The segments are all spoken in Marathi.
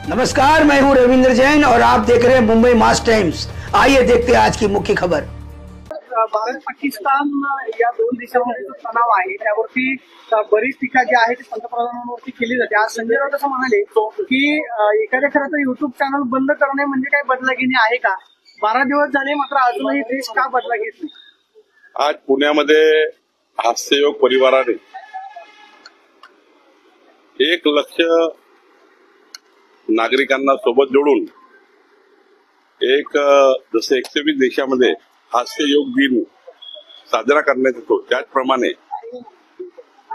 नमस्कार, मैं हूं रविंद्र जैन और आप देख रहे हैं मुंबई मास टाइम्स। आइए देखते हैं आज की मुख्य खबर। भारत पाकिस्तान या दोन देशांमध्ये जो तणाव आहे त्यावरती बरीच टीका जी आहे ती पंतप्रधानांवरती केली जाते। आज संजय राऊत असं म्हणाले की एखाद्या खरं तर युट्यूब चॅनल बंद करणे म्हणजे काय बदलागिरी आहे का? 12 दिवस झाले मात्र अजूनही देश का बदला घेत नाही? आज पुण्यामध्ये हास्ययोग परिवाराने 1 लाख नागरिकांना सोबत जोडून एक जसे 120 देशामध्ये हास्ययोग दिन साजरा करण्यात येतो त्याचप्रमाणे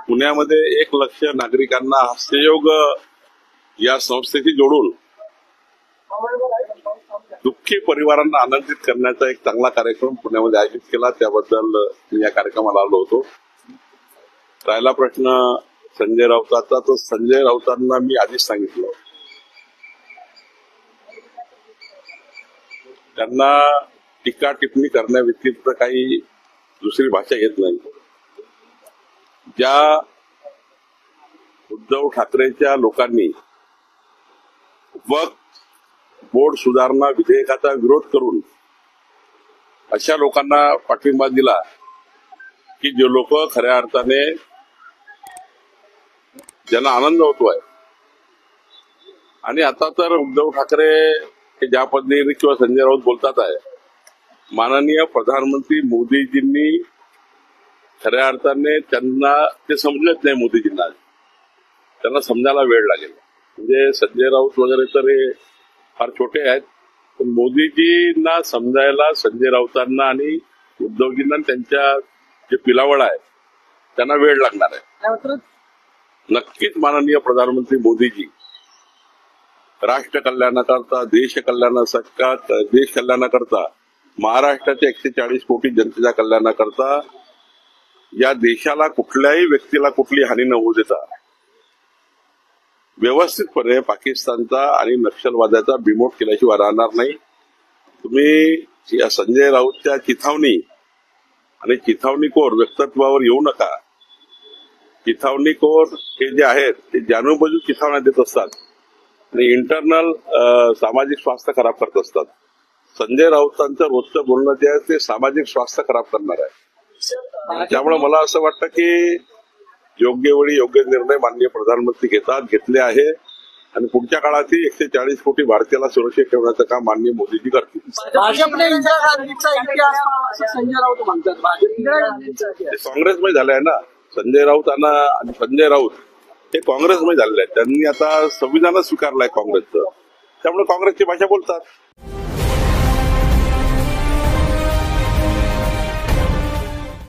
पुण्यामध्ये 1 लाख नागरिकांना हास्ययोग या संस्थेशी जोडून दुःखी परिवारांना आनंदित करण्याचा एक चांगला कार्यक्रम पुण्यामध्ये आयोजित केला। त्याबद्दल मी या कार्यक्रमाला आलो होतो। राहिला प्रश्न संजय राऊतांचा, तर संजय राऊतांना मी आधीच सांगितलं त्यांना टीका टिप्पणी करण्याव्यतिरिक्त काही दुसरी भाषा येत नाही। ज्या उद्धव ठाकरेच्या लोकांनी वक्फ बोर्ड सुधारणा विधेयकाचा विरोध करून अशा लोकांना पाठिंबा दिला की जे लोक खऱ्या अर्थाने ज्यांना आनंद होतोय, आणि आता तर उद्धव ठाकरे हे ज्या पद्धतीने किंवा संजय राऊत बोलतात आहे, माननीय प्रधानमंत्री मोदीजींनी खऱ्या अर्थाने त्यांना ते समजलेच नाही। मोदीजींना त्यांना समजायला वेळ लागेल। म्हणजे संजय राऊत वगैरे तर हे फार छोटे आहेत, पण मोदीजींना समजायला संजय राऊतांना आणि उद्धवजींना त्यांच्या जे पिलावळ आहे त्यांना वेळ लागणार आहे। नक्कीच माननीय प्रधानमंत्री मोदीजी राष्ट्र कल्याणाकरता, देश कल्याणाकरता, महाराष्ट्राच्या 140 कोटी जनतेच्या कल्याणाकरता या देशाला कुठल्याही व्यक्तीला कुठली हानी न होऊ देता व्यवस्थितपणे पाकिस्तानचा आणि नक्षलवादाचा बिमोड केल्याशिवाय राहणार नाही। तुम्ही या संजय राऊतच्या चिथावणी आणि चिथावणीखोर व्यक्तित्वावर येऊ नका। चिथावणीखोर हे जे आहेत ते जाणूनबुजून चिथावण्या देत असतात आणि इंटरनल सामाजिक स्वास्थ्य खराब करत असतात। संजय राऊतांचं रोजचं बोलणं जे आहे ते सामाजिक स्वास्थ्य खराब करणार आहे। त्यामुळे मला असं वाटतं की योग्य वेळी योग्य निर्णय माननीय प्रधानमंत्री घेतले आहे आणि पुढच्या काळातही 140 कोटी भारतीयाला सुरक्षित ठेवण्याचं काम माननीय मोदीजी करतील। भाजपने इंदिरा गांधीचा इतिहास असं संजय राऊत म्हणतात। काँग्रेसमध्ये झालं आहे ना संजय राऊत आणि संजय राऊत हे काँग्रेसमध्ये झालेले आहेत। त्यांनी आता संविधानच स्वीकारलंय काँग्रेसचं, त्यामुळे काँग्रेसची भाषा बोलतात।